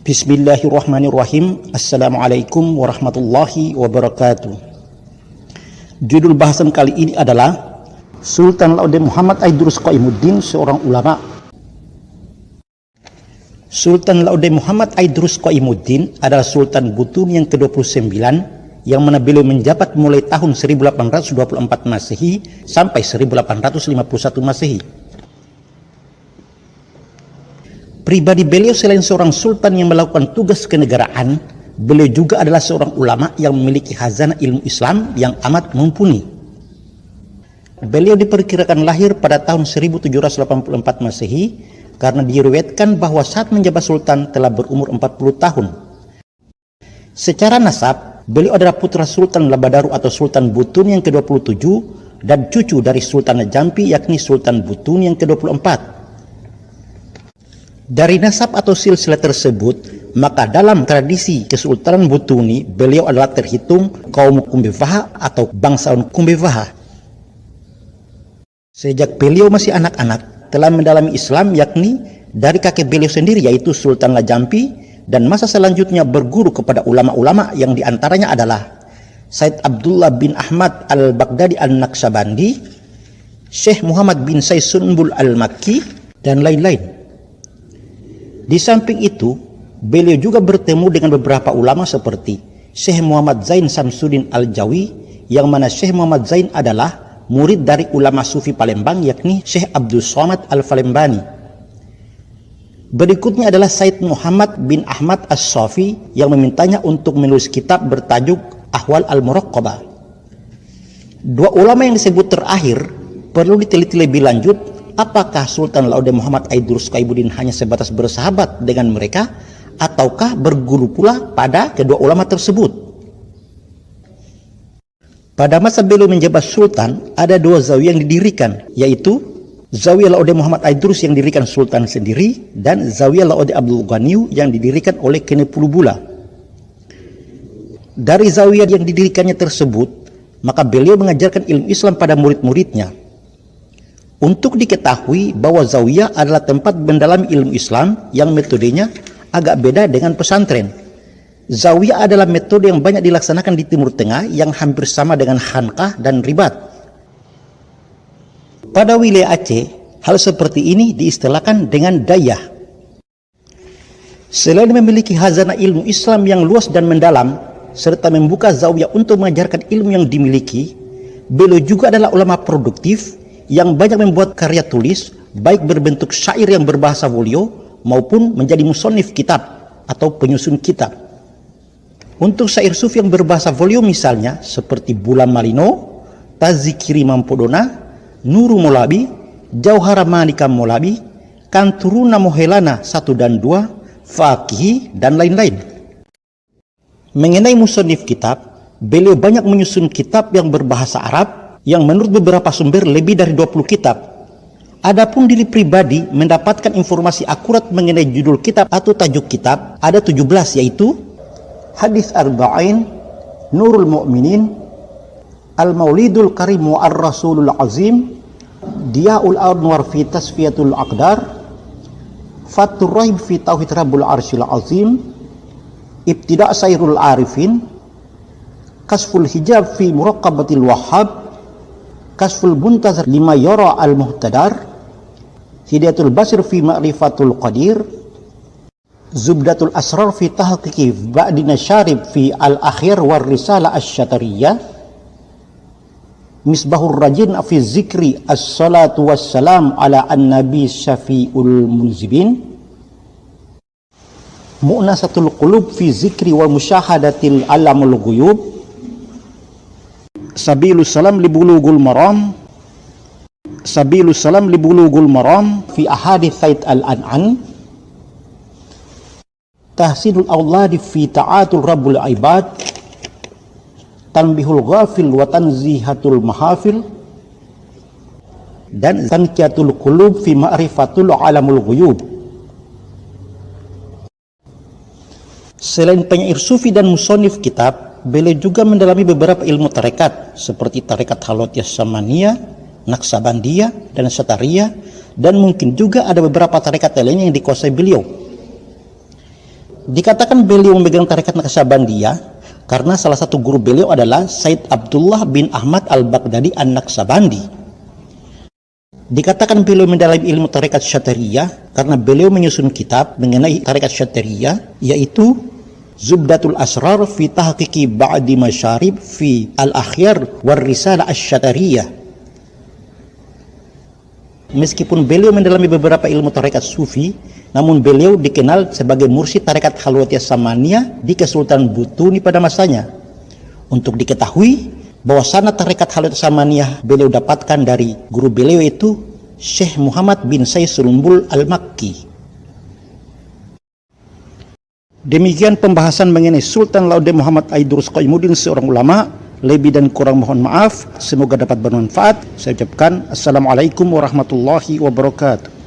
Bismillahirrahmanirrahim. Assalamualaikum warahmatullahi wabarakatuh. Judul bahasan kali ini adalah Sultan Laude Muhammad Aidrus Qaimuddin, seorang ulama. Sultan Laude Muhammad Aidrus Qaimuddin adalah Sultan Buton yang ke-29 yang mana beliau menjabat mulai tahun 1824 Masehi sampai 1851 Masehi. Pribadi beliau selain seorang sultan yang melakukan tugas kenegaraan, beliau juga adalah seorang ulama yang memiliki khazanah ilmu Islam yang amat mumpuni. Beliau diperkirakan lahir pada tahun 1784 Masehi karena diriwayatkan bahwa saat menjabat sultan telah berumur 40 tahun. Secara nasab, beliau adalah putra Sultan Labadaru atau Sultan Buton yang ke-27 dan cucu dari Sultan Jampi yakni Sultan Buton yang ke-24. Dari nasab atau silsilah tersebut, maka dalam tradisi Kesultanan Butuni, beliau adalah terhitung kaum Kumbivaha atau bangsawan Kumbivaha. Sejak beliau masih anak-anak, telah mendalami Islam yakni dari kakek beliau sendiri yaitu Sultan Lajampi, dan masa selanjutnya berguru kepada ulama-ulama yang diantaranya adalah Said Abdullah bin Ahmad al-Baghdadi al-Naqsabandi, Syekh Muhammad bin Said Sunbul al-Makki, dan lain-lain. Di samping itu, beliau juga bertemu dengan beberapa ulama seperti Syekh Muhammad Zain Samsuddin Al-Jawi, yang mana Syekh Muhammad Zain adalah murid dari ulama sufi Palembang yakni Syekh Abdul Somad Al-Falembani. Berikutnya adalah Said Muhammad bin Ahmad As-Sofi yang memintanya untuk menulis kitab bertajuk Ahwal Al-Muraqqabah. Dua ulama yang disebut terakhir perlu diteliti lebih lanjut. Apakah Sultan Laude Muhammad Aidrus Qaimuddin hanya sebatas bersahabat dengan mereka, ataukah berguru pula pada kedua ulama tersebut? Pada masa beliau menjabat sultan, ada dua zawiyah yang didirikan, yaitu Zawiyah Laude Muhammad Aidrus yang didirikan sultan sendiri, dan Zawiyah Laude Abdul Ghani yang didirikan oleh Kene Pulubula. Dari zawiyah yang didirikannya tersebut, maka beliau mengajarkan ilmu Islam pada murid-muridnya. Untuk diketahui bahwa zawiyah adalah tempat mendalami ilmu Islam yang metodenya agak beda dengan pesantren. Zawiyah adalah metode yang banyak dilaksanakan di Timur Tengah yang hampir sama dengan khanqah dan ribat. Pada wilayah Aceh, hal seperti ini diistilahkan dengan dayah. Selain memiliki khazanah ilmu Islam yang luas dan mendalam, serta membuka zawiyah untuk mengajarkan ilmu yang dimiliki, beliau juga adalah ulama produktif yang banyak membuat karya tulis, baik berbentuk syair yang berbahasa Wolio maupun menjadi musonif kitab atau penyusun kitab. Untuk syair sufi yang berbahasa Wolio misalnya seperti Bulan Malino, Tazikiri Mampodona, Nuru Molabi, Jauhara Manika Molabi, Kanturuna Mohelana 1 dan 2, Fakihi, dan lain-lain. Mengenai musonif kitab, beliau banyak menyusun kitab yang berbahasa Arab yang menurut beberapa sumber lebih dari 20 kitab. Adapun diri pribadi mendapatkan informasi akurat mengenai judul kitab atau tajuk kitab ada 17, yaitu Hadis Arba'in, Nurul Mu'minin, Al-Maulidul Karim wa Ar-Rasulul Azim, Diya'ul Anwar fi Tasfiyatul Aqdar, Fathur Rahim fi Tauhid Rabbul Arsyil Azim, Ibtida' Sayrul Arifin, Kasful Hijab fi Muraqabatil Wahhab, Kasful Muntazir lima yara al-muhtadar, Hidayatul Basir fi Ma'rifatul Qadir, Zubdatul Asrar fi Tahqiqi Ba'dina Syarib fi Al-Akhir war Risalah Asy-Syatariyah, Misbahur Rajin fi Zikri As-Salatu Wassalam ala An-Nabi Syafi'ul Munzibin, Mu'nasatul Qulub fi Zikri wa Musyahadatil Alamul Ghuyub, Sabilus Salam libulughul maram, Sabilus Salam libulughul maram fi ahadits Said al-An'an, Tahsinul Auladi fi ta'atul Rabbul Ibad, Tanbihul Ghafil wa Tanzihatul Mahafil, dan Tanqiyatul Qulub fi Ma'rifatul Alamul Ghuyub. Selain penyair sufi dan musonif kitab, beliau juga mendalami beberapa ilmu tarekat seperti tarekat Halotiyah Samaniyah, Naqsabandiyah, dan Satariyah, dan mungkin juga ada beberapa tarekat lain yang dikuasai beliau. Dikatakan beliau memegang tarekat Naqsyabandiyah karena salah satu guru beliau adalah Said Abdullah bin Ahmad al-Baghdadi an-Naqsyabandi. Dikatakan beliau mendalami ilmu tarekat Syatariyah karena beliau menyusun kitab mengenai tarekat Syatariyah, yaitu Zubdatul Asrar fi Tahqiqi Ba'di Masyarib fi Al-Akhyar war Risalah Asy-Syatariyah. Meskipun beliau mendalami beberapa ilmu tarekat sufi, namun beliau dikenal sebagai mursyid tarekat Khalwatiyah Samaniyah di Kesultanan Butuni pada masanya. Untuk diketahui bahwa sanad tarekat Khalwatiyah Samaniyah beliau dapatkan dari guru beliau itu Syekh Muhammad bin Sayyid Sulumbul Al-Makki. Demikian pembahasan mengenai Sultan Laude Muhammad Aidrus Qaimuddin, seorang ulama. Lebih dan kurang mohon maaf, semoga dapat bermanfaat. Saya ucapkan Assalamualaikum warahmatullahi wabarakatuh.